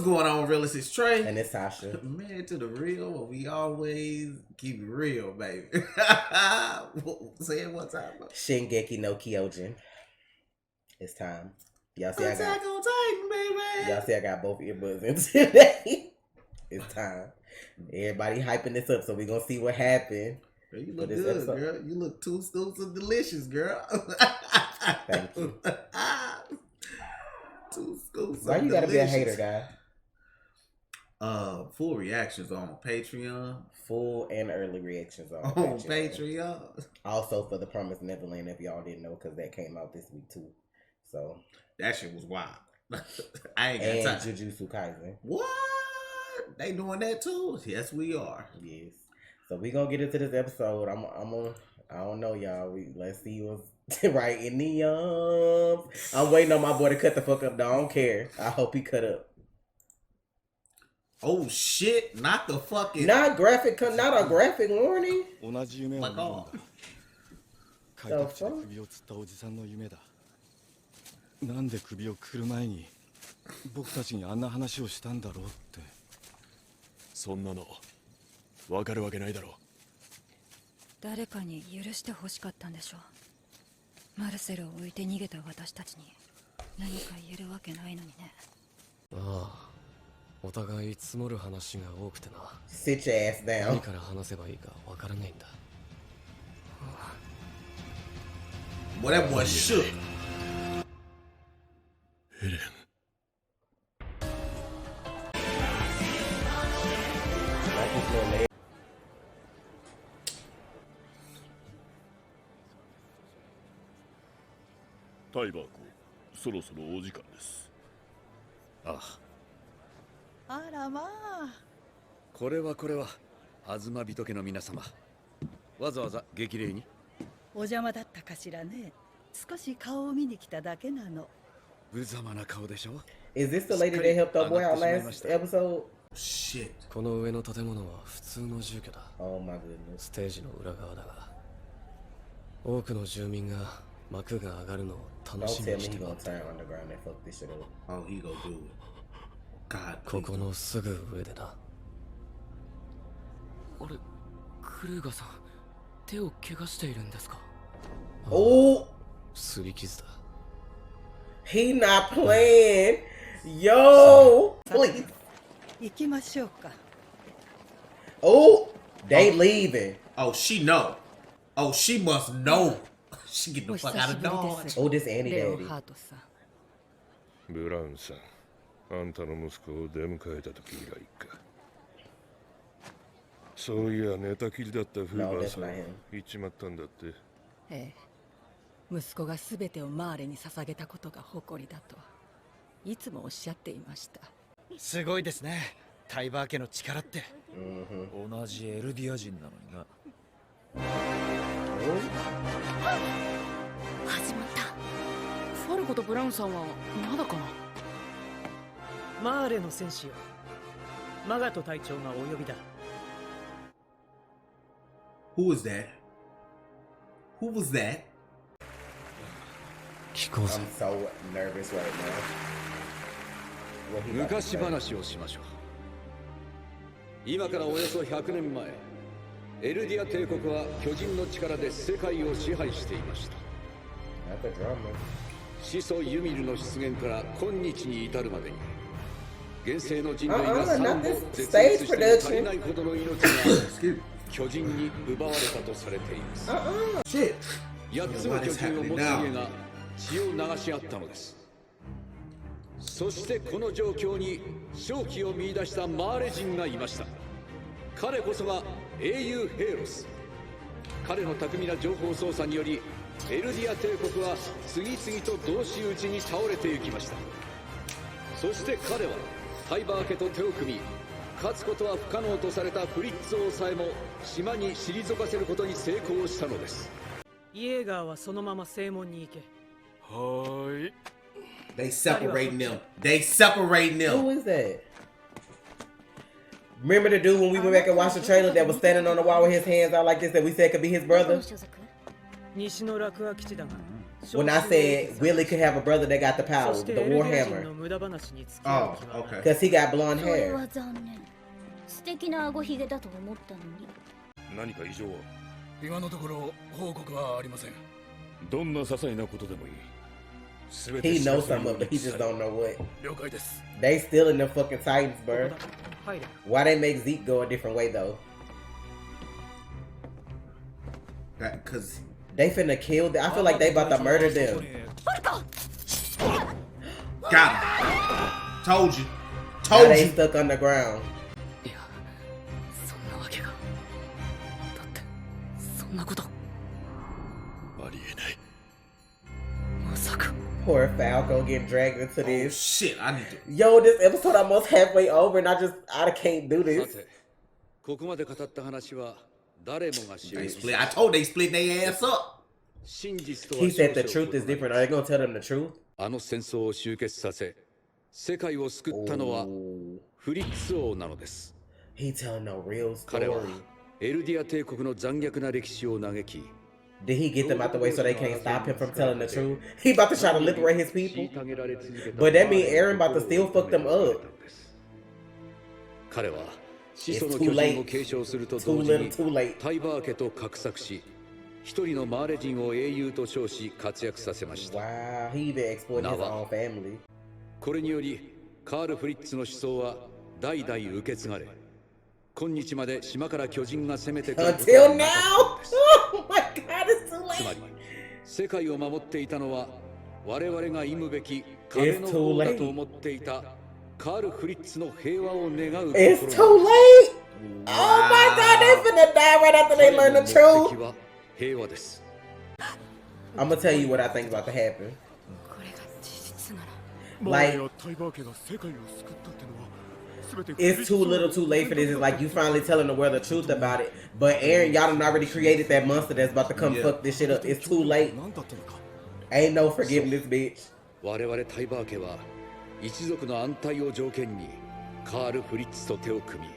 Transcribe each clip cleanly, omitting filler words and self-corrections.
going on, Realist? It's Trey. And it's Tasha. Man to the real, we always keep it real, baby. Say it one time. Shingeki no Kyojin. It's time. Y'all see Attack on Titan, baby. Y'all see I got both earbuds in today. It's time. Everybody hyping this up, so we gonna see what happened. Girl, you look good, episode. Girl. You look 2 scoops of delicious, girl. Thank you. 2 scoops. Why you gotta be a hater, guy? Full reactions on Patreon. Full and early reactions on Patreon. Also for The Promised Neverland, if y'all didn't know, because that came out this week too. So that shit was wild. I ain't got time. And Jujutsu Kaisen. What? They doing that too? Yes, we are. Yes. So we gonna get into this episode. I don't know, y'all. Let's see what's right in the I'm waiting on my boy to cut the fuck up though. I don't care. I hope he cut up. Oh shit! Not the fucking. Not a graphic warning. Like all. So fuck. なんで首をくる前に僕たちにあんな話をしたんだろうって。そんなのわかるわけないだろう。誰かに許して欲しかったんでしょう。マルセルを置いて逃げた私たちに何か言えるわけないのにね。ああ、お互い積もる話が多くてな。Sit your ass down. 何から話せばいいかわからないんだ。Boy, that boy shook. エレン。タイバーコ、そろそろお時間です。ああらまあ。これは東人家の皆様。わざわざ激励に。お邪魔だったかしらね。少し顔を見に来ただけなの。無様な顔でしょ。 Is this the lady that helped our boy out last episode? Shit. この上の建物は普通の住居だ。Oh my goodness. ステージの裏側だが、多くの住民が幕が上がるのを楽しみにして待っている。Oh, he gonna do it. God. ここのすぐ上でな。あれ、クルーガさん、手を怪我しているんですか？お、すり傷だ。He not playing. Yo, please. 行きましょうか。Oh, they leaving. Oh, she know. Oh, she must know. She get the fuck out of Dodge. Oh, this Annie Daddy. ブラウンさん、あんたの息子を出迎えた時以来か。そういや寝たきりだったフーバーさん、行っちまったんだって。ええ。息子がすべてをマーレに捧げたことが誇りだといつもおっしゃっていました。すごいですね。タイバー家の力って。同じエルディア人なのにな。始まった。ファルコとブラウンさんはまだかな。マーレの戦士よ。マガト隊長がお呼びだ。Who was that? Who was that? 聞こうぜ。 I'm so nervous right now. 昔話をしましょう。今からおよそ100年前、エルディア帝国は巨人の力で世界を支配していました。始祖ユミルの出現から今日に至るまでに、現世の人類が3度絶滅しても足りないほどの命が巨人に奪われたとされています。8つの巨人を持つ家が血を流し合ったのです。そしてこの状況に勝機を見出したマーレ人がいました。彼こそが英雄ヘイロス。彼の巧みな情報操作によりエルディア帝国は次々と同士討ちに倒れてゆきました。そして彼はタイバー家と手を組み、勝つことは不可能とされたフリッツ王さえも島に退かせることに成功したのです。イエーガーはそのまま正門に行け。はい。 They separating them. They separating them. Who is that? Remember the dude when we went back and watched the trailer that was standing on the wall with his hands out like this that we said could be his brother? 西の楽和基地だが、when I said Willie could have a brother that got the power, the Warhammer. Oh, okay. Because he got blonde それ hair. は残念。素敵な顎ひげだと思ったのに。何か異常は？今のところ報告はありません。どんな些細なことでもいい。 He knows something of it, he just don't know what. 了解です。 They still in them fucking Titans, bro. 入れ。 Why they make Zeke go a different way though? That cause They finna kill them. I feel like they about to murder them. got him. Told you. Now Told they you. stuck underground. いや、そんなわけが。だってそんなこと。ありえない。まさか。 Poor Falco getting dragged into Oh this. shit! I need to. Yo, this episode almost halfway over, and I can't do さ this. て、ここまで語った話は誰もが知る They split. I told they split their ass up. 真実とは He said the 少々 truth is different. Are they gonna tell them the truth? あの戦争を終結させ、世界を救ったのは Ooh. フリッツ王なのです。 He telling no real 彼は story. エルディア帝国の残虐な歴史を嘆き、 Did he get them out the way so they can't stop him from telling the truth? He about to try to liberate his people. 虐げられ続けた But that mean Aaron about to still fuck them up. 彼は始祖 It's の too 巨人を late. 継承すると Too 同時 little, に too late. タイバー家と画策し、一人のマーレ人を英雄と称し活躍させました。 Wow, he even exploited his own family. これによりカール・フリッツの思想は代々受け継がれ、今日まで島から巨人が攻めてくることは Until な now? かったのです。 Oh my god, it's too つま late. り世界を守っていたのは我々が忌むべき壁の王だと思っていたカール・フリッツの平和を願う It's 心 too late. Oh my god, they finna die right after they learn the 彼 truth. の目的は平和です。 I'm gonna tell you what I think about to happen. これが事実なら。マーレやタイバー家が世界を救ったってのは全て It's too little too late for this. It's like you finally telling the world the truth about it. But Aaron, y'all done already created that monster that's about to come fuck this shit up. It's too late. 何だったのか Ain't no forgiving this bitch. 我々タイバー家は一族の安泰を条件にカール・フリッツと手を組み、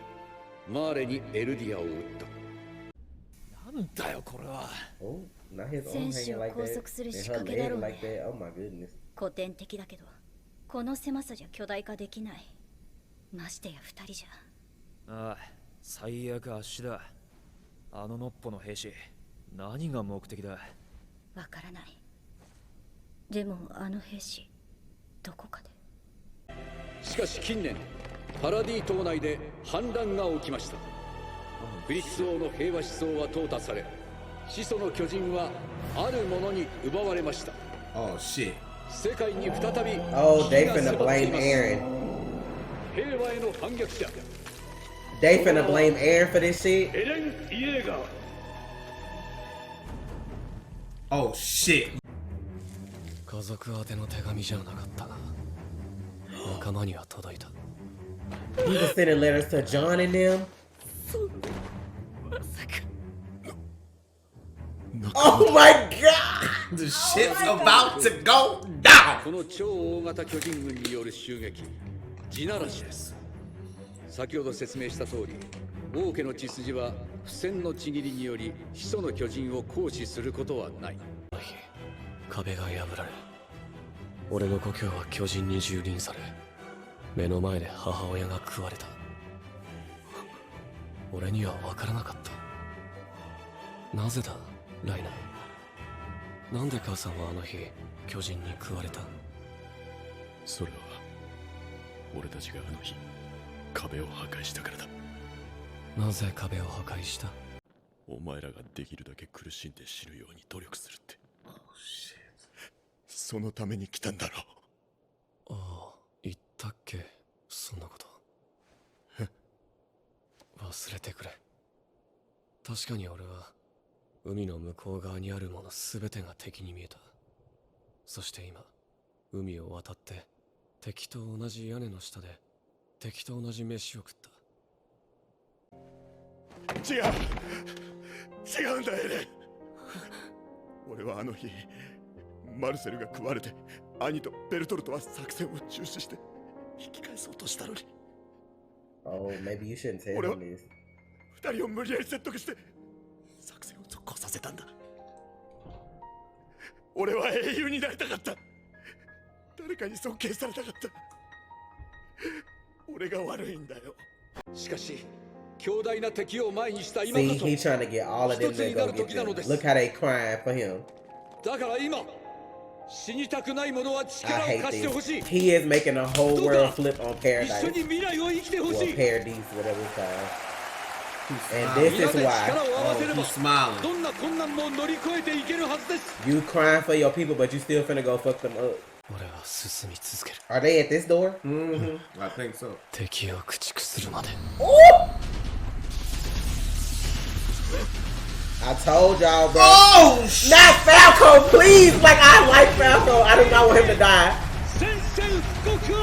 マーレにエルディアを撃った。なんだよこれは。 Oh, not his own 戦士 hanging を like 拘 that. 束する And 仕 her 掛けだ leg ろう like ね。 that. Oh my goodness. 古典的だけど、この狭さじゃ巨大化できない。ましてや二人じゃ。ああ、最悪圧死だ。あののっぽの兵士、何が目的だ。わからない。でもあの兵士、どこかで。しかし近年、パラディ島内で反乱が起きました。フリッツ王の平和思想は淘汰され、始祖の巨人はあるものに奪われました。 Oh shit. 世界に再び Oh, they 火が finna 迫ってい blame ます。 Aaron. 平和への反逆者、 They finna blame Aaron for this shit. エレン・イエーガー。 Oh shit. 家族宛ての手紙じゃなかったな。仲間には届いた。 He was sending letters to John and them. Oh my god! The shit's about to go down. この超大型巨人軍による襲撃、地ならしです。先ほど説明した通り、王家の血筋は不戦のちぎりにより始祖の巨人を行使することはない。壁が破られ、俺の故郷は巨人に蹂躙され、目の前で母親が食われた。俺には分からなかった。なぜだ、ライナー。なんで母さんはあの日巨人に食われた？それは俺たちがあの日壁を破壊したからだ。なぜ壁を破壊した？お前らができるだけ苦しんで死ぬように努力するって。そのために来たんだろう。ああ、言ったっけ、そんなこと。忘れてくれ。確かに俺は海の向こう側にあるもの全てが敵に見えた。そして今、海を渡って敵と同じ屋根の下で敵と同じ飯を食った。違うんだエレン。俺はあの日マルセルが食われて兄とベルトルトは作戦を中止して引き返そうとしたのに。 Oh, maybe you shouldn't tell 俺は him this. 二人を無理やり説得して作戦を続行させたんだ。俺は英雄になりたかった。誰かに尊敬されたかった。俺が悪いんだよ。しかし強大な敵を前にした今 See, こそ he trying to get all of them 一つ to にな go る get 時なの them. です Look how they crying for him. だから今死にたくない者は I 力を hate 貸してほしい this. He is making a whole world flip on 一 Paradise. 緒に未来を生きてほ Well, しい Paradise, whatever it's called. And み this 皆 is で why 力を合わせれば he's smiling. どんな困難も乗り越えていけるはずです you crying for your people, but you still finna go fuck them up. 俺は進み続ける Are they at this door? Mm-hmm. I think so. 敵を駆逐するまで I told y'all, bro. Oh, Not Falco, please! Like, I like Falco. I do not want him to die. 宣戦布告を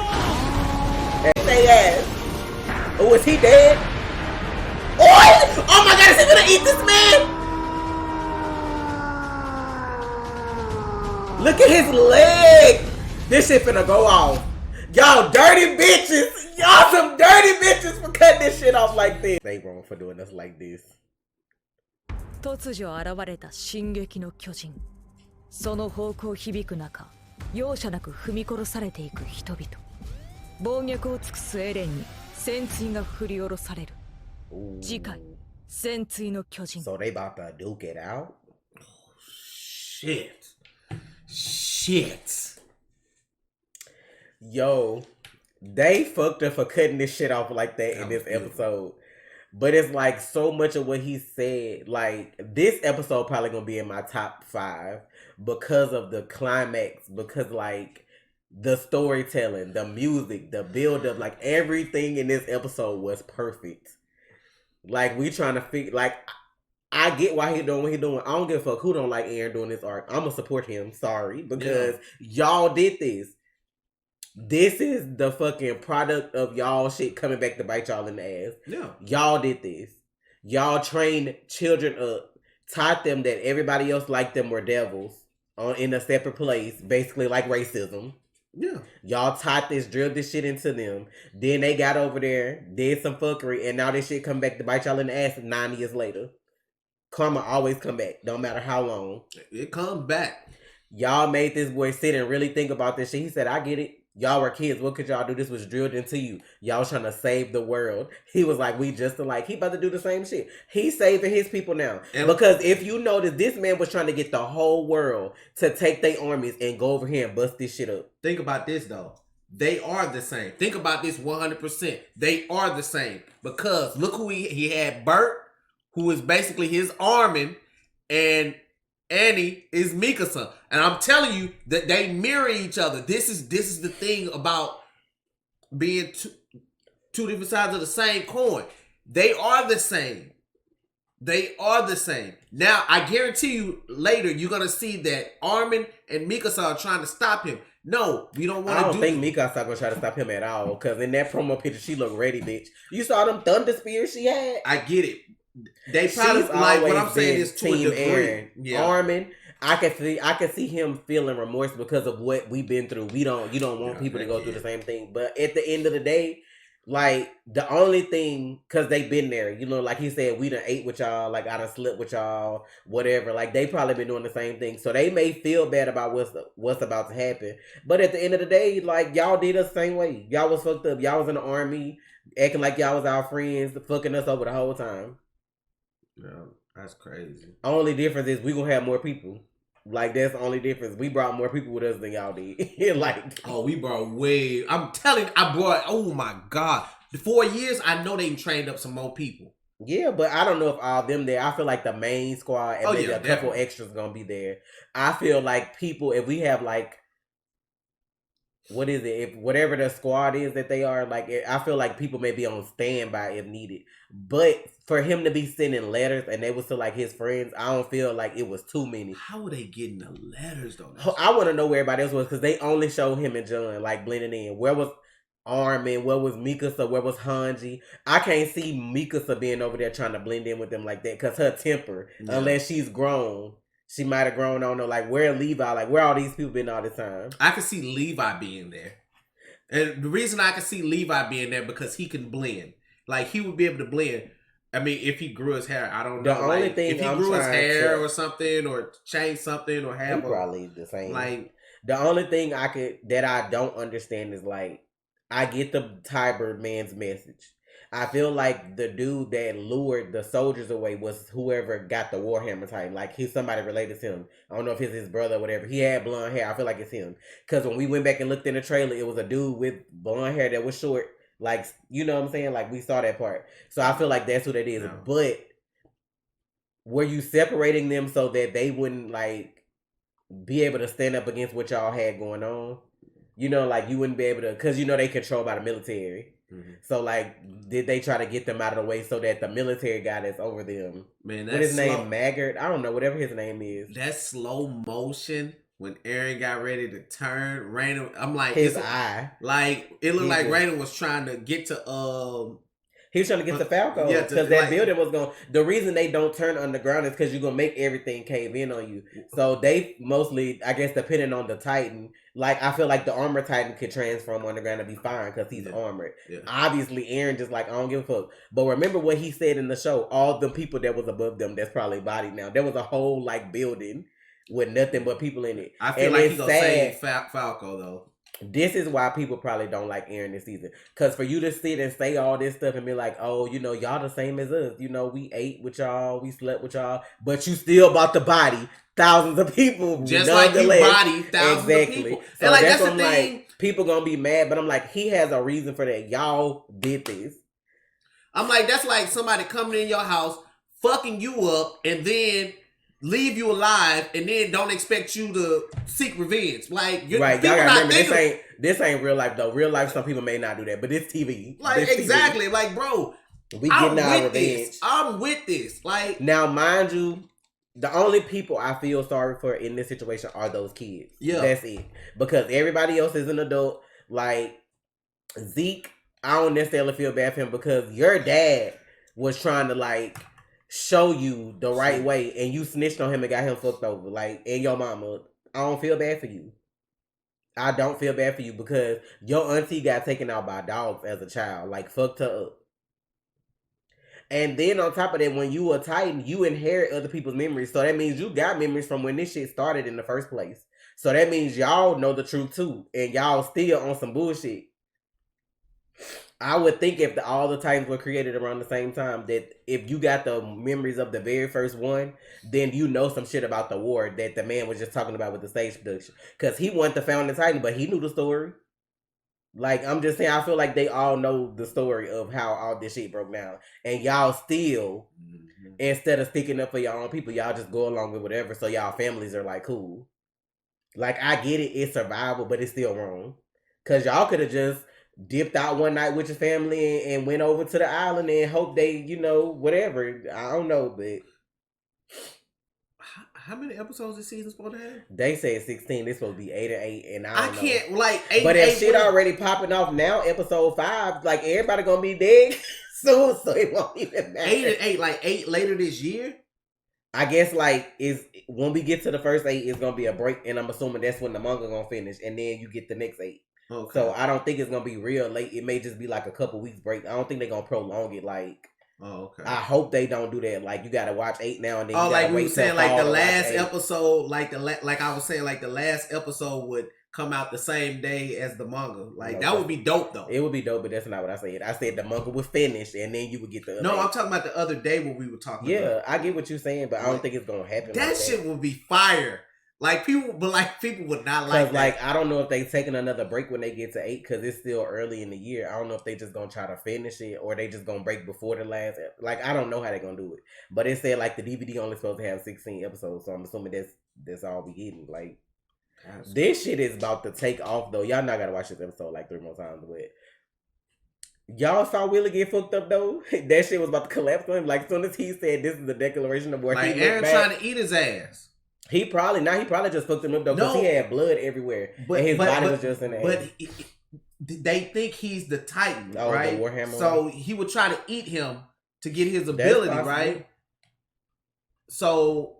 And say ass. Oh, is he dead? Oh my god, is he gonna eat this man? Look at his leg. This shit finna go off. Y'all dirty bitches. Y'all some dirty bitches for cutting this shit off like this. They wrong for doing us like this. 突如現れた進撃の巨人。その方向響く中、容赦なく踏み殺されていく人々。暴虐を尽くすエレンに戦鎚が振り下ろされる。次回、戦鎚の巨人。 So they about to duke it out? Shit. Yo, they fucked up for cutting this shit off like that in this episode. But it's like so much of what he said. Like, this episode probably gonna be in my top 5 because of the climax, because like the storytelling, the music, the build up, like everything in this episode was perfect. Like, we trying to figure, like, I get why he doing what he doing. I don't give a fuck who don't like Aaron doing this arc. I'm gonna support him, sorry, because y'all did this. This is the fucking product of y'all shit coming back to bite y'all in the ass. Yeah. Y'all did this. Y'all trained children up, taught them that everybody else like them were devils in a separate place, basically like racism. Yeah. Y'all taught this, drilled this shit into them. Then they got over there, did some fuckery, and now this shit come back to bite y'all in the ass 9 years later. Karma always come back, no matter how long. It comes back. Y'all made this boy sit and really think about this shit. He said, I get it. Y'all were kids. What could y'all do? This was drilled into you. Y'all was trying to save the world. He was like, we just alike. He about to do the same shit. He's saving his people now. And because if you notice, this man was trying to get the whole world to take their armies and go over here and bust this shit up. Think about this, though. They are the same. Think about this 100%. They are the same. Because look who he had Bert, who is basically his army, and Annie is Mikasa. And I'm telling you that they mirror each other. This is the thing about being two different sides of the same coin. They are the same. They are the same. Now, I guarantee you later you're going to see that Armin and Mikasa are trying to stop him. No, we don't want to do. I don't think Mikasa going to try to stop him at all. Because in that promo picture, she looked ready, bitch. You saw them thunder spears she had? I get it. They probably, like, what I'm saying is to a degree. Aaron. Yeah. Armin, I can see him feeling remorse because of what we've been through. You don't want people to go through the same thing. But at the end of the day, like, the only thing, because they've been there, you know, like he said, we done ate with y'all, like I done slept with y'all, whatever. Like, they probably been doing the same thing. So they may feel bad about what's about to happen. But at the end of the day, like, y'all did us the same way. Y'all was fucked up. Y'all was in the army, acting like y'all was our friends, fucking us over the whole time. Yeah, that's crazy. Only difference is we gonna have more people. Like, that's the only difference. We brought more people with us than y'all did. Like, oh, we brought way. I'm telling you, I brought. Oh my god, the 4 years. I know they trained up some more people. Yeah, but I don't know if all of them there. I feel like the main squad and maybe a couple extras gonna be there. I feel like people, if we have like, what is it? If whatever the squad is that they are, like, I feel like people may be on standby if needed. But for him to be sending letters and they was still like his friends, I don't feel like it was too many. How were they getting the letters though? I want to know where everybody else was because they only showed him and John like blending in. Where was Armin? Where was Mikasa? Where was Hanji? I can't see Mikasa being over there trying to blend in with them like that because her temper, unless she's grown. She might have grown on her. Like, where Levi? Like, where all these people been all this time? I can see Levi being there. And the reason I can see Levi being there because he can blend. Like, he would be able to blend. I mean, if he grew his hair, I don't know. The only thing if he I'm grew his trying hair to- or something, or changed something, or He have probably the same. like the only thing that I don't understand is like I get the Tiber man's message. I feel like the dude that lured the soldiers away was whoever got the Warhammer Titan. Like he's somebody related to him. I don't know if it's his brother or whatever. He had blonde hair. I feel like it's him. Because when we went back and looked in the trailer, it was a dude with blonde hair that was short. Like, you know what I'm saying? Like we saw that part. So I feel like that's who that is. No. But were you separating them so that they wouldn't like be able to stand up against what y'all had going on? You know, like you wouldn't be able to, because you know they controlled by the military. Mm-hmm. So like, did they try to get them out of the way so that the military guy that's over them, man, what his name, Maggart? I don't know, whatever his name is. That slow motion when Aaron got ready to turn, Raina, I'm like His eye, like it looked like Raina was trying to get to he was trying to get to Falco yeah, because that building was going. The reason they don't turn underground is because you're gonna make everything cave in on you. So they mostly, I guess, depending on the Titan. Like I feel like the armor Titan could transform underground and be fine because he's armored. Yeah. Obviously, Aaron just like I don't give a fuck. But remember what he said in the show. All the people that was above them, that's probably bodied now. There was a whole like building with nothing but people in it. I feel and like he's gonna save Falco though. This is why people probably don't like Aaron this season. Because for you to sit and say all this stuff and be like, oh, you know, y'all the same as us. You know, we ate with y'all, we slept with y'all, but you still about to body thousands of people. Just like you body thousands of people. So and like that's what the I'm thing. Like, people gonna be mad, but I'm like, he has a reason for that. Y'all did this. I'm like, that's like somebody coming in your house, fucking you up, and then leave you alive, and then don't expect you to seek revenge. Like, right? Y'all gotta remember, this ain't real life though. Real life, some people may not do that, but it's TV. Like this exactly, TV. Like bro, we getting our revenge. I'm with this. Like now, mind you, the only people I feel sorry for in this situation are those kids. Yeah, that's it. Because everybody else is an adult. Like Zeke, I don't necessarily feel bad for him because your dad was trying to like show you the right way, and you snitched on him and got him fucked over. Like, and your mama, I don't feel bad for you. I don't feel bad for you because your auntie got taken out by dogs as a child. Like, fucked her up. And then on top of that, when you a Titan, you inherit other people's memories. So that means you got memories from when this shit started in the first place. So that means y'all know the truth too. And y'all still on some bullshit. I would think if all the Titans were created around the same time, that if you got the memories of the very first one, then you know some shit about the war that the man was just talking about with the stage production. Because he wasn't the founding Titan, but he knew the story. Like, I'm just saying, I feel like they all know the story of how all this shit broke down. And y'all still, instead of sticking up for your own people, y'all just go along with whatever. So y'all families are like, cool. Like, I get it, it's survival, but it's still wrong. Because y'all could have just dipped out one night with your family and went over to the island and hope they, you know, whatever. I don't know, but how many episodes this season's supposed to have? They said 16. It's supposed to be 8 or 8, and I can't like 8. But if shit already popping off now, episode 5, like everybody gonna be dead soon, so it won't even matter. 8 and 8, like 8 later this year. I guess like is when we get to the first 8, it's gonna be a break, and I'm assuming that's when the manga gonna finish, and then you get the next 8. Okay. So I don't think it's gonna be real late. It may just be like a couple weeks break. I don't think they're gonna prolong it. Like, okay. I hope they don't do that. Like, you gotta watch 8 now and then. Oh, you like wait we were saying, like the last 8. episode, like I was saying, like the last episode would come out the same day as the manga. Like that would be dope though. It would be dope, but that's not what I said. I said the manga would finish and then you would get the other. No, I'm talking about the other day when we were talking. Yeah, I get what you're saying, but I don't think it's gonna happen. That shit would be fire. Like people would not like that. Like, I don't know if they taking another break when they get to 8 because it's still early in the year. I don't know if they just gonna try to finish it or they just gonna break before the last. Like, I don't know how they gonna do it. But it said like the DVD only supposed to have 16 episodes, so I'm assuming that's all we getting. Like, this shit is about to take off though. Y'all not gotta watch this episode like 3 more times, but y'all saw Willie get fucked up though. That shit was about to collapse on him. Like, as soon as he said this is the declaration of where like he Aaron trying to eat his ass. He probably just fucked him up though because he had blood everywhere, and his body was just in the ass. But they think he's the Titan, right? The Warhammer. So he would try to eat him to get his ability, right? So,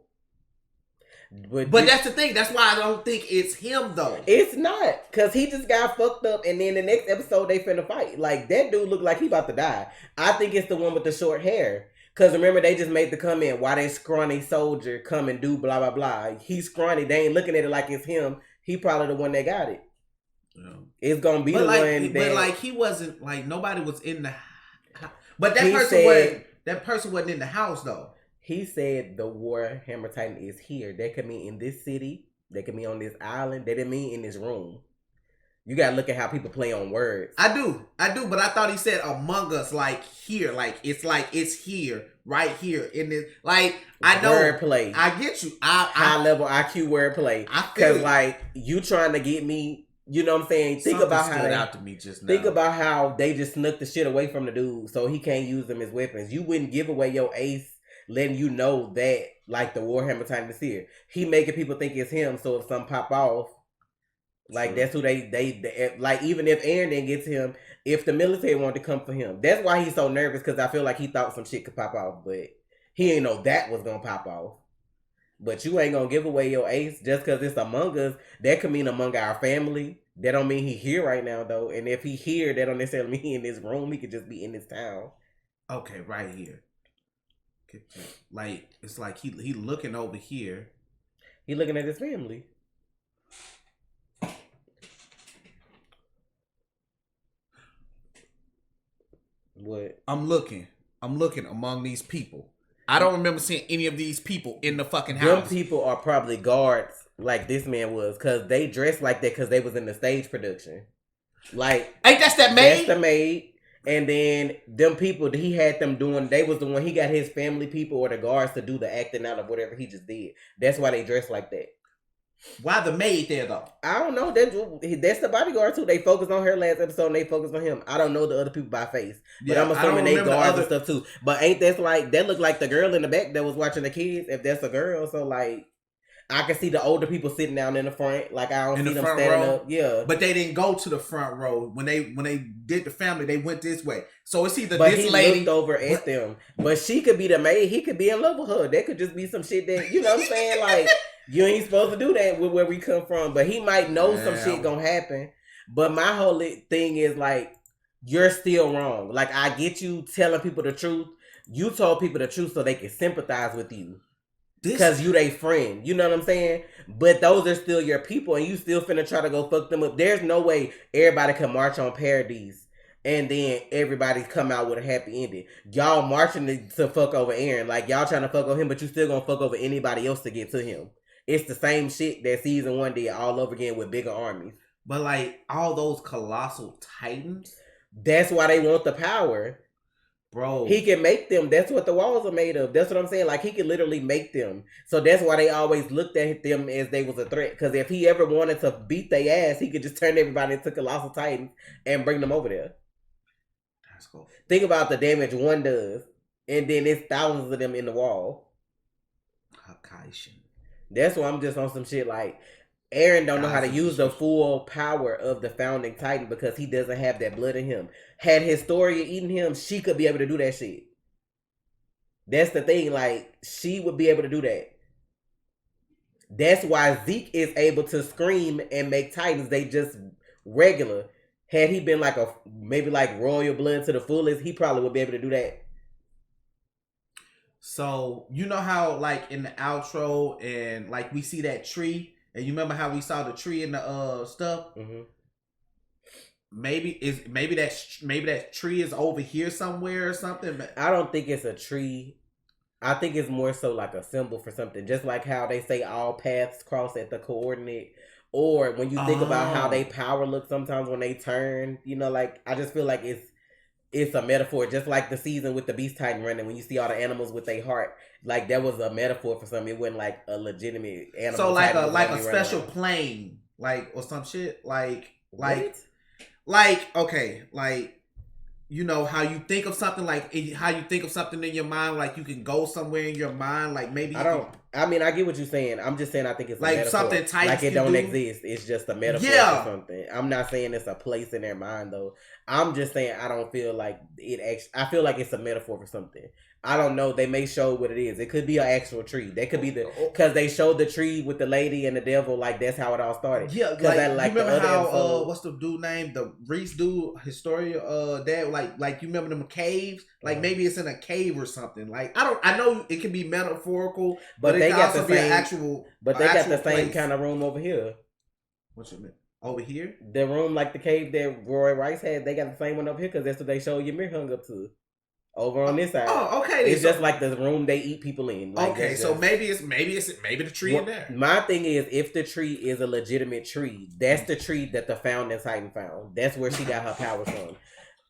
but that's the thing. That's why I don't think it's him though. It's not, because he just got fucked up, and then the next episode they finna fight. Like, that dude look like he about to die. I think it's the one with the short hair. Cause remember they just made the comment, why that scrawny soldier come and do blah blah blah. He's scrawny. They ain't looking at it like it's him. He probably the one that got it. Yeah. It's gonna be the one that. But like he wasn't like nobody was in the. But that person wasn't in the house though. He said the Warhammer Titan is here. They could mean in this city. They could be on this island. They didn't mean in this room. You gotta look at how people play on words. I do. But I thought he said among us, like here, like it's here, right here in this. Like I know wordplay. I get you. High level IQ wordplay. Because like you trying to get me. You know what I'm saying? Think about how stood out to me just now. Think about how they just snuck the shit away from the dude, so he can't use them as weapons. You wouldn't give away your ace, letting you know that like the Warhammer Titan is here. He making people think it's him, so if some pop off. Like that's who they like. Even if Aaron didn't get to him, if the military wanted to come for him, that's why he's so nervous. Because I feel like he thought some shit could pop off, but he ain't know that was gonna pop off. But you ain't gonna give away your ace just because it's among us. That could mean among our family. That don't mean he here right now though. And if he here, that don't necessarily mean he in this room. He could just be in this town. Okay, right here. Like it's like he looking over here. He looking at his family. What? I'm looking among these people. I don't remember seeing any of these people in the fucking house. Them people are probably guards like this man was, because they dressed like that because they was in the stage production. Like, ain't that's that maid? That's the maid. And then them people, he had them doing, they was the one, he got his family people or the guards to do the acting out of whatever he just did. That's why they dressed like that. Why the maid there though? I don't know. That's the bodyguard too. They focused on her last episode and they focused on him. I don't know the other people by face. But I'm assuming they guards and stuff too. But ain't that like, that look like the girl in the back that was watching the kids, if that's a girl. So like, I can see the older people sitting down in the front. Like I don't see them standing row? up. Yeah. But they didn't go to the front row. When they did the family, they went this way. So it's either but this he lady looked over at them. But she could be the maid. He could be in love with her. That could just be some shit that, you know what I'm saying? Like, you ain't supposed to do that with where we come from. But he might know some shit gonna happen. But my whole thing is like, you're still wrong. Like, I get you telling people the truth. You told people the truth so they can sympathize with you. Because you they friend. You know what I'm saying? But those are still your people and you still finna try to go fuck them up. There's no way everybody can march on Paradise and then everybody come out with a happy ending. Y'all marching to fuck over Aaron. Like, y'all trying to fuck over him, but you still gonna fuck over anybody else to get to him. It's the same shit that season 1 did all over again with bigger armies. But like, all those colossal titans? That's why they want the power. Bro. He can make them. That's what the walls are made of. That's what I'm saying. Like, he can literally make them. So that's why they always looked at them as they was a threat. Because if he ever wanted to beat their ass, he could just turn everybody into colossal titans and bring them over there. That's cool. Think about the damage one does. And then there's thousands of them in the wall. That's why I'm just on some shit like, Aaron don't know how to use the full power of the founding titan because he doesn't have that blood in him. Had Historia eaten him, she could be able to do that shit. That's the thing, like, she would be able to do that. That's why Zeke is able to scream and make titans. They just regular. Had he been like maybe like royal blood to the fullest, he probably would be able to do that. So, you know how like in the outro and like we see that tree, and you remember how we saw the tree in the stuff? Mm-hmm. Maybe that tree is over here somewhere or something. I don't think it's a tree. I think it's more so like a symbol for something. Just like how they say all paths cross at the coordinate. Or when you think about how they power look sometimes when they turn, you know, like, I just feel like it's a metaphor. Just like the season with the Beast Titan running, when you see all the animals with their heart, like that was a metaphor for something. It wasn't like a legitimate animal. So like a special plane, like, or some shit, like okay, like, you know how you think of something, like how you think of something in your mind, like you can go somewhere in your mind, like maybe I mean, I get what you're saying. I'm just saying I think it's like a metaphor. Something Titans like it don't exist. It's just a metaphor or something. I'm not saying it's a place in their mind though. I'm just saying I don't feel like it actually. I feel like it's a metaphor for something. I don't know. They may show what it is. It could be an actual tree. That could be because they showed the tree with the lady and the devil. Like that's how it all started. Yeah, like you remember how what's the dude name? The Reese dude, historian. That like you remember them caves? Like maybe it's in a cave or something. Like I know it can be metaphorical, but they it can got also the be same an actual. But they got the same kind of room over here. What you mean? Over here? The room like the cave that Roy Rice had. They got the same one up here because that's what they showed Ymir hung up to. Over on this side. Oh, okay. It's just like the room they eat people in. Like, okay, so maybe the tree in there. My thing is, if the tree is a legitimate tree, that's the tree that the Founding Titan found. That's where she got her powers from.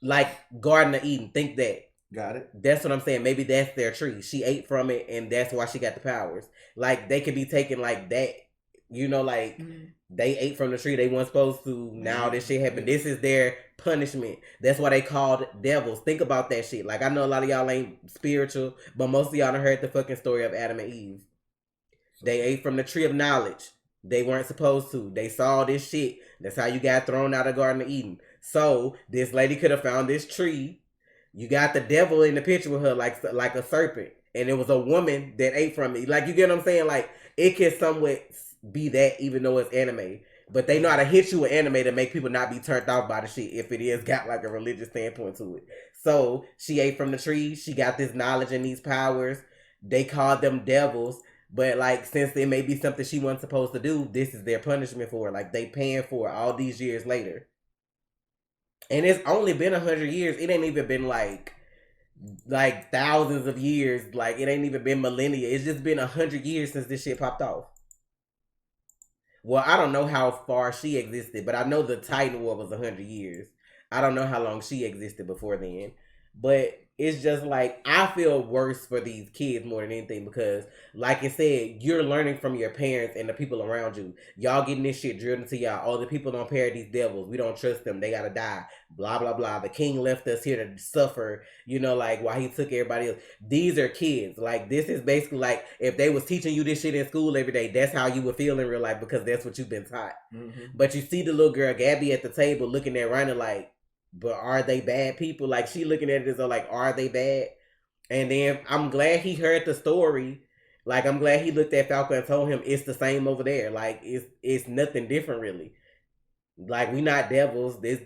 Like Garden of Eden. Think that. Got it. That's what I'm saying. Maybe that's their tree. She ate from it, and that's why she got the powers. Like they could be taken like that. You know, like they ate from the tree they weren't supposed to. Now this shit happened. This is their punishment. That's why they called devils. Think about that shit. Like I know a lot of y'all ain't spiritual, but most of y'all done heard the fucking story of Adam and Eve. They ate from the tree of knowledge. They weren't supposed to. They saw this shit. That's how you got thrown out of Garden of Eden. So this lady could have found this tree. You got the devil in the picture with her like a serpent, and it was a woman that ate from it. Like you get what I'm saying? Like it can somewhat be that, even though it's anime, but they know how to hit you with anime to make people not be turned off by the shit if it is got like a religious standpoint to it. So she ate from the tree. She got this knowledge and these powers. They called them devils, but like since it may be something she wasn't supposed to do, this is their punishment for it. Like they paying for it all these years later. And it's only been 100 years. It ain't even been like thousands of years. Like it ain't even been millennia. It's just been 100 years since this shit popped off. Well, I don't know how far she existed, but I know the Titan War was 100 years. I don't know how long she existed before then. But it's just like, I feel worse for these kids more than anything because, like I said, you're learning from your parents and the people around you. Y'all getting this shit drilled into y'all. Oh, the people don't pair these devils. We don't trust them. They gotta die. Blah, blah, blah. The king left us here to suffer, you know, like, while he took everybody else. These are kids. Like, this is basically like, if they was teaching you this shit in school every day, that's how you would feel in real life because that's what you've been taught. Mm-hmm. But you see the little girl, Gabby, at the table looking at Raina like, but are they bad people? Like, she looking at it as though, like, are they bad? And then I'm glad he heard the story. Like, I'm glad he looked at Falco and told him it's the same over there. Like, it's nothing different, really. Like, we not devils. This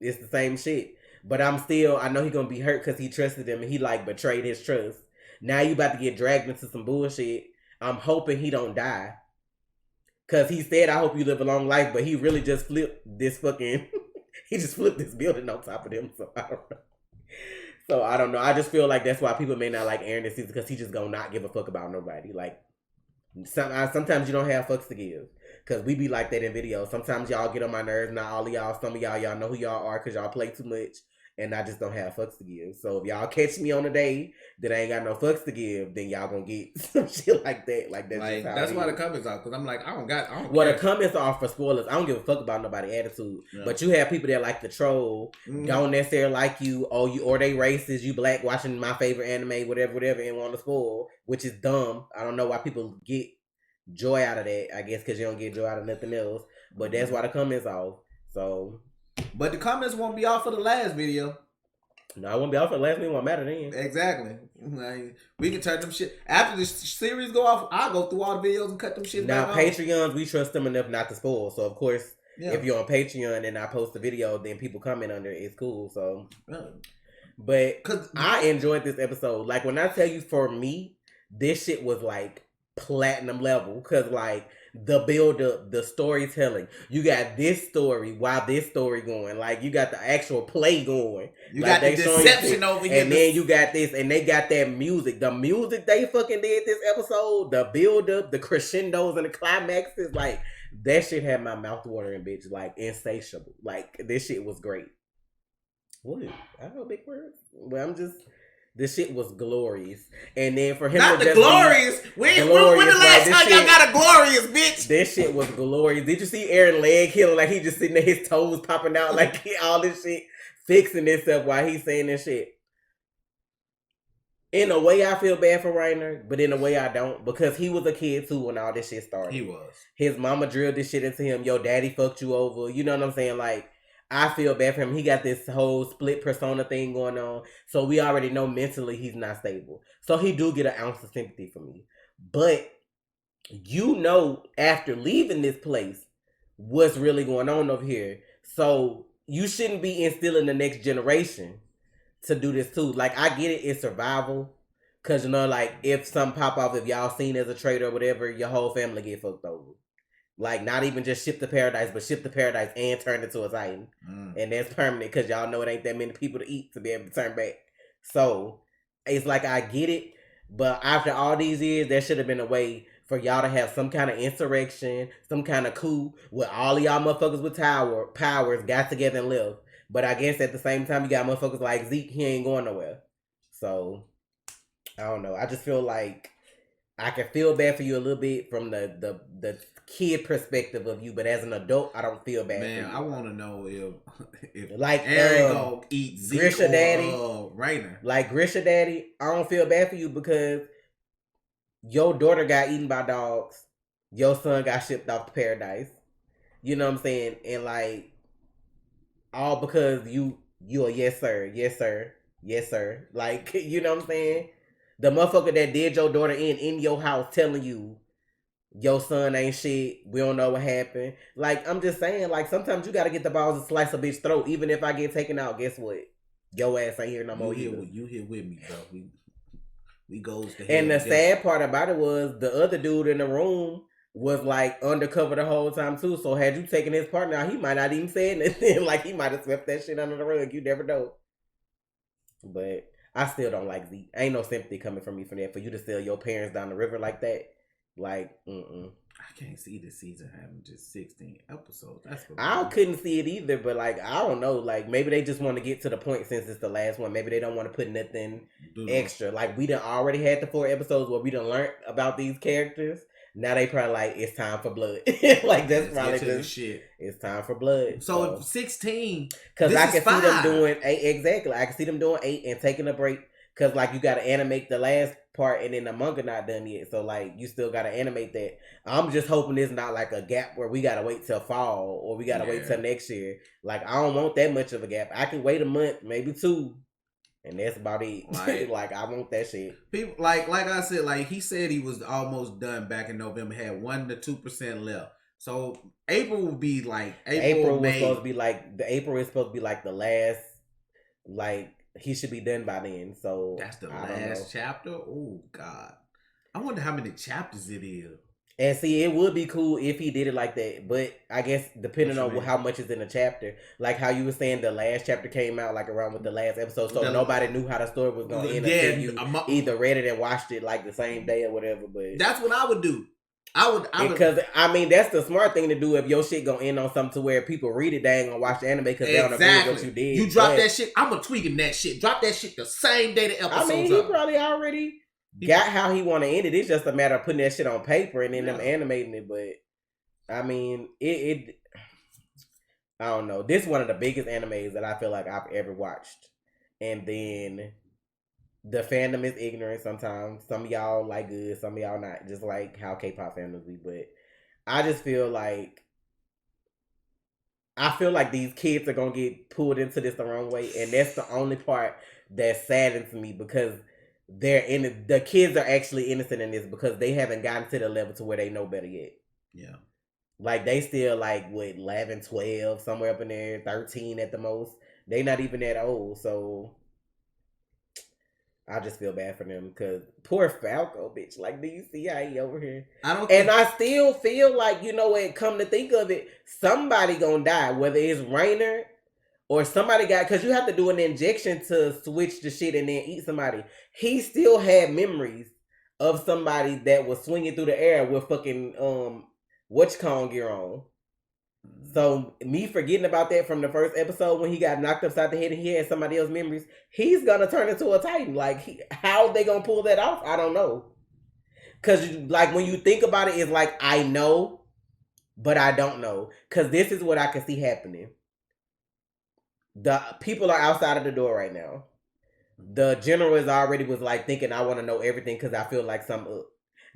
it's the same shit. But I know he gonna be hurt because he trusted him and he, like, betrayed his trust. Now you about to get dragged into some bullshit. I'm hoping he don't die. Because he said, I hope you live a long life, but he really just flipped this fucking... He just flipped this building on top of them, so I don't know. I just feel like that's why people may not like Aaron this season because he just gonna not give a fuck about nobody. Like, sometimes you don't have fucks to give because we be like that in videos. Sometimes y'all get on my nerves. Not all of y'all. Some of y'all know who y'all are because y'all play too much, and I just don't have fucks to give. So if y'all catch me on a day that I ain't got no fucks to give, then y'all gonna get some shit like that. Like that's why the comments are, because I'm like, I don't well, care. the comments are for spoilers. I don't give a fuck about nobody's attitude. Yeah. But you have people that like to troll, don't necessarily like you, or they racist, you black, watching my favorite anime, whatever, and want to spoil, which is dumb. I don't know why people get joy out of that. I guess because you don't get joy out of nothing else. But that's why the comments off. So, but the comments won't be off for the last video. No, I won't be off for the last video. It won't matter then. Exactly. Like, we can turn them shit after this series go off. I'll go through all the videos and cut them shit. Now Patreons, we trust them enough not to spoil. So of course, if you're on Patreon and I post a video, then people comment under it. It's cool. So, but cause I enjoyed this episode. Like when I tell you, for me, this shit was like platinum level because like. The build up, the storytelling. You got this story while this story going. Like you got the actual play going. You like, got the deception over here. And then you got this, and they got that music. The music they fucking did this episode, the build up, the crescendos and the climaxes, like that shit had my mouth watering, bitch. Like insatiable. Like this shit was great. What? I don't know big words. Well, I'm just. This shit was glorious. And then for him not to the glorious. When the last time y'all got a glorious, bitch? This shit was glorious. Did you see Aaron leg healing like he just sitting there, his toes popping out like all this shit fixing itself while he's saying this shit? In a way, I feel bad for Reiner, but in a way, I don't because he was a kid too when all this shit started. He was. His mama drilled this shit into him. Yo, daddy fucked you over. You know what I'm saying? Like, I feel bad for him. He got this whole split persona thing going on. So we already know mentally he's not stable. So he do get an ounce of sympathy from me. But you know, after leaving this place, what's really going on over here. So you shouldn't be instilling the next generation to do this too. Like, I get it, it's survival. Cause you know, like, if something pop off, if y'all seen as a traitor or whatever, your whole family get fucked over. Like, not even just ship to paradise, but ship to paradise and turn into a Titan. And that's permanent because y'all know it ain't that many people to eat to be able to turn back. So, it's like, I get it. But after all these years, there should have been a way for y'all to have some kind of insurrection, some kind of coup, where all of y'all motherfuckers with powers got together and lived. But I guess at the same time, you got motherfuckers like Zeke, he ain't going nowhere. So, I don't know. I just feel like I can feel bad for you a little bit from the kid perspective of you, but as an adult, I don't feel bad for you. I want to know if like Aaron gonna eat Zeke Grisha or Daddy, Rainer. Like Grisha Daddy, I don't feel bad for you because your daughter got eaten by dogs. Your son got shipped off to paradise. You know what I'm saying? And like, all because you a yes sir, yes sir, yes sir. Like, you know what I'm saying? The motherfucker that did your daughter in your house telling you your son ain't shit. We don't know what happened. Like, I'm just saying, like, sometimes you gotta get the balls and slice a bitch throat. Even if I get taken out, guess what? Your ass ain't here no more. You here with me, bro. We goes to hell. And the sad part about it was the other dude in the room was like undercover the whole time too. So had you taken his partner out, he might not even say anything. Like, he might have swept that shit under the rug. You never know. But I still don't like Zeke. Ain't no sympathy coming from me for that. For you to sell your parents down the river like that. Like, I can't see this season having just 16 episodes. That's what I couldn't see it either, but like, I don't know. Like, maybe they just want to get to the point since it's the last one. Maybe they don't want to put nothing extra. Like, we done already had the 4 episodes where we done learned about these characters. Now they probably like, it's time for blood. Like, that's probably just shit. It's time for blood. So 16, because I can see them doing 8. Exactly, I can see them doing 8 and taking a break. Because, like, you got to animate the last part and then the manga not done yet. So, like, you still got to animate that. I'm just hoping it's not, like, a gap where we got to wait till fall or we got to wait till next year. Like, I don't want that much of a gap. I can wait a month, maybe 2. And that's about it. Like, I want that shit. People, like I said, like, he said he was almost done back in November. Had 1 to 2% left. So, April will be, like, April was supposed to be, like, April is supposed to be, like, the last, like, he should be done by then. So that's the last chapter. Oh God, I wonder how many chapters it is. And see, it would be cool if he did it like that, but I guess depending on how much is in the chapter, like how you were saying, the last chapter came out like around with the last episode, so nobody knew how the story was going to end until you either read it and watched it like the same day or whatever. But that's what I would do. Because I mean, that's the smart thing to do if your shit gonna end on something to where people read it, they ain't gonna watch the anime because they don't agree with what you did. You drop that shit, I'm tweaking that shit. Drop that shit the same day the episode's I mean, he probably already got how he want to end it. It's just a matter of putting that shit on paper and then them animating it. But I mean, it I don't know. This is one of the biggest animes that I feel like I've ever watched, and then the fandom is ignorant sometimes. Some of y'all like good, some of y'all not. Just like how K-pop fandoms be. But I just feel like these kids are gonna get pulled into this the wrong way, and that's the only part that saddens me because the kids are actually innocent in this because they haven't gotten to the level to where they know better yet. Yeah. Like, they still like, what, 11, 12, somewhere up in there, 13 at the most. They not even that old, so I just feel bad for them because poor Falco, bitch. Like, do you see how he over here? I still feel like, you know what, come to think of it, somebody gonna die, whether it's Rainer or somebody because you have to do an injection to switch the shit and then eat somebody. He still had memories of somebody that was swinging through the air with fucking whatchcon gear on. So me forgetting about that from the first episode when he got knocked upside the head and he had somebody else's memories, he's gonna turn into a Titan. Like, how they gonna pull that off? I don't know. Cause like when you think about it, it's like I know, but I don't know. Cause this is what I can see happening. The people are outside of the door right now. The general is already was like thinking I want to know everything because I feel like something up.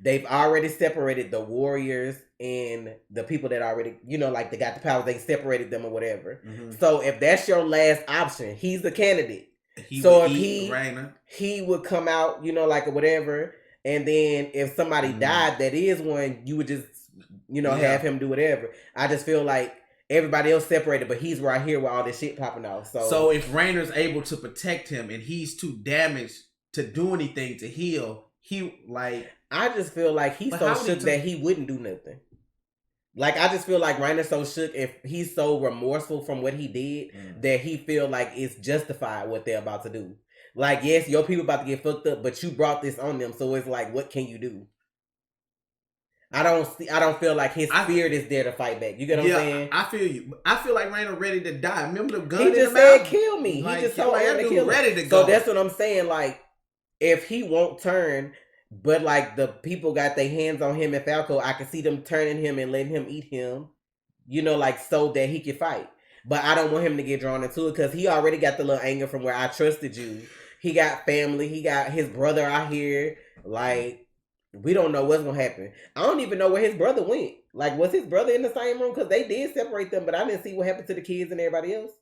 they've already separated the warriors and the people that already, like they got the powers. They separated them or whatever. Mm-hmm. So if that's your last option, he's the candidate. So if he would come out, like or whatever, and then if somebody died, that is one, you would just, have him do whatever. I just feel like everybody else separated, but he's right here with all this shit popping off. So if Rainer's able to protect him and he's too damaged to do anything to heal, I just feel like he's so shook that he wouldn't do nothing. Like, I just feel like Rainer's so shook, if he's so remorseful from what he did, that he feel like it's justified what they're about to do. Like, yes, your people about to get fucked up, but you brought this on them, so it's like, what can you do? I don't feel like his spirit is there to fight back. You get what I'm saying? I feel you. I feel like Rainer ready to die. Remember the gun? He just said, "Kill me." He just told him to kill him. Ready to go. So that's what I'm saying. Like, if he won't turn, but like the people got their hands on him and Falco, I can see them turning him and letting him eat him. Like so that he can fight. But I don't want him to get drawn into it because he already got the little anger from where I trusted you. He got family. He got his brother out here. Like, we don't know what's gonna happen. I don't even know where his brother went. Like, was his brother in the same room? Because they did separate them, but I didn't see what happened to the kids and everybody else.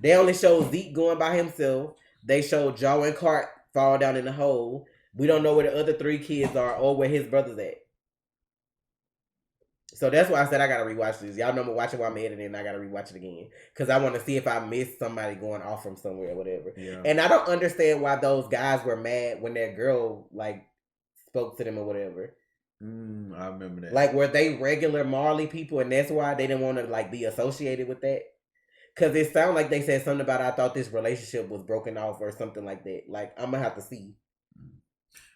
They only showed Zeke going by himself. They showed Joe and Cart fall down in the hole. We don't know where the other 3 kids are or where his brother's at. So that's why I said I gotta rewatch this. Y'all know me watching while I'm editing, and I gotta rewatch it again because I want to see if I missed somebody going off from somewhere or whatever. Yeah. And I don't understand why those guys were mad when that girl like spoke to them or whatever. I remember that. Like, were they regular Marley people, and that's why they didn't want to like be associated with that? Because it sounded like they said something about I thought this relationship was broken off or something like that. Like, I'm gonna have to see.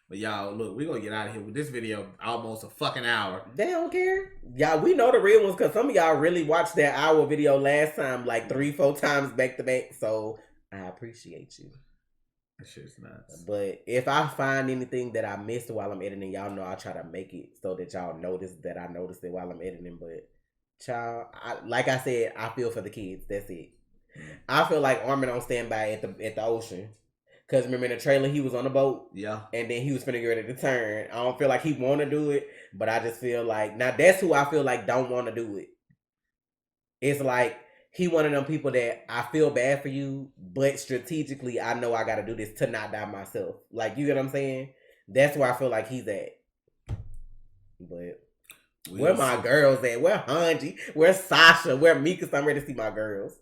But y'all, look, we're gonna get out of here with this video almost a fucking hour. They don't care. Y'all, we know the real ones because some of y'all really watched that hour video last time like 3-4 times back to back. So I appreciate you. That shit's nuts. But if I find anything that I missed while I'm editing, y'all know I'll try to make it so that y'all notice that I noticed it while I'm editing. But child, like I said, I feel for the kids. That's it. I feel like Armin on standby at the ocean. Because remember in the trailer, he was on the boat. Yeah. And then he was finna get ready to turn. I don't feel like he want to do it. But I just feel like, now that's who I feel like don't want to do it. It's like, he one of them people that I feel bad for you, but strategically, I know I got to do this to not die myself. Like, you get what I'm saying? That's where I feel like he's at. But where my girls at? Where Hanji? Where Sasha? Where Mika? I'm ready to see my girls.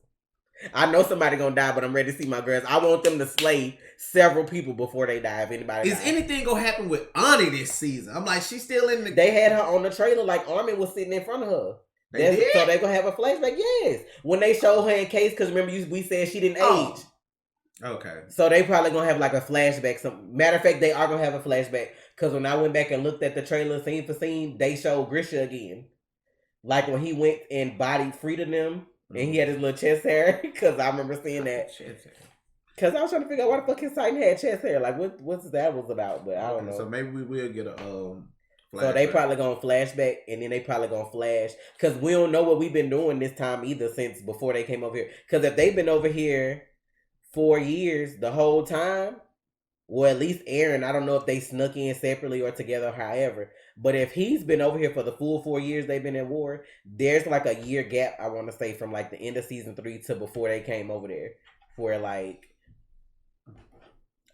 I know somebody gonna die, but I'm ready to see my girls. I want them to slay several people before they die. If anybody is anything gonna happen with Ani this season? I'm like, she's still in the. They had her on the trailer like Armin was sitting in front of her. So they gonna have a flashback. Yes, when they show her in case, because remember we said she didn't age. Okay. So they probably gonna have like a flashback. Matter of fact, they are gonna have a flashback because when I went back and looked at the trailer scene for scene, they showed Grisha again, like when he went and bodied Frida them. And he had his little chest hair, because I remember seeing that. Because I was trying to figure out why the fuck his Titan had chest hair. Like, what's that was about, but I don't know. So maybe we will get a So they probably gonna flashback, and then they probably gonna flash. Because we don't know what we've been doing this time either since before they came over here. Because if they've been over here 4 years the whole time, well, at least Aaron, I don't know if they snuck in separately or together, however. But if he's been over here for the full 4 years they've been in war, there's like a year gap, I want to say, from like the end of season 3 to before they came over there. Where like,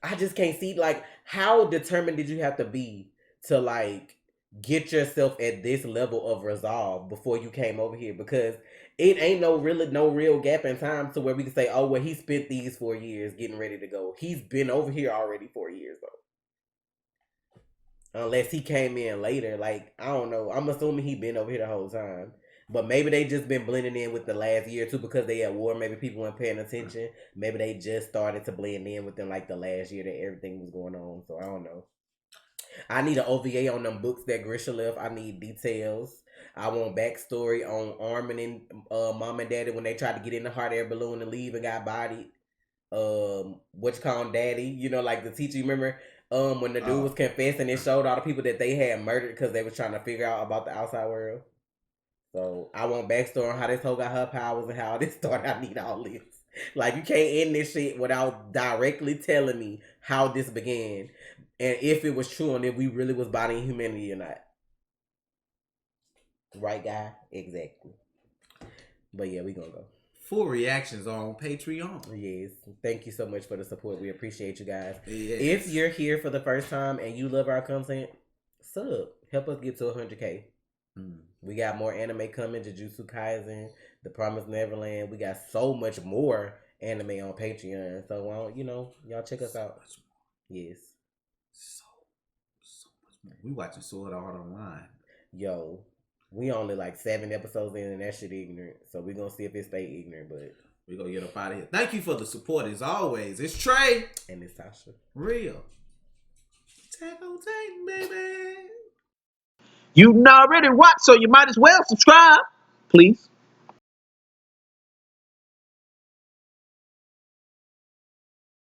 I just can't see, like, how determined did you have to be to like get yourself at this level of resolve before you came over here? Because it ain't no real gap in time to where we can say, oh, well, he spent these 4 years getting ready to go. He's been over here already 4 years though. Unless he came in later. Like, I don't know. I'm assuming he been over here the whole time. But maybe they just been blending in with the last year or two because they at war. Maybe people weren't paying attention. Maybe they just started to blend in within like the last year that everything was going on. So I don't know. I need an OVA on them books that Grisha left. I need details. I want backstory on Armin and mom and daddy when they tried to get in the hot air balloon and leave and got bodied. What you call him, daddy? You know, like the teacher, you remember? When the dude was confessing, it showed all the people that they had murdered because they was trying to figure out about the outside world. So I want backstory on how this hoe got her powers and how this started. I need all this. Like, you can't end this shit without directly telling me how this began. and if it was true and if we really was bodying humanity or not. Right, guy? Exactly. But yeah, we gonna go. Full reactions are on Patreon. Yes. Thank you so much for the support. We appreciate you guys. Yes. If you're here for the first time and you love our content, sub. Help us get to 100K. We got more anime coming. Jujutsu Kaisen, The Promised Neverland. We got so much more anime on Patreon. So, y'all check us out. Yes. So much more. We watching Sword Art Online. Yo. We only like 7 episodes in and that shit ignorant. So we gonna see if it stay ignorant, but we gonna get up out of here. Thank you for the support as always. It's Trey. And it's Tasha. Real. Tag on Titan, baby. You already watched, so you might as well subscribe. Please.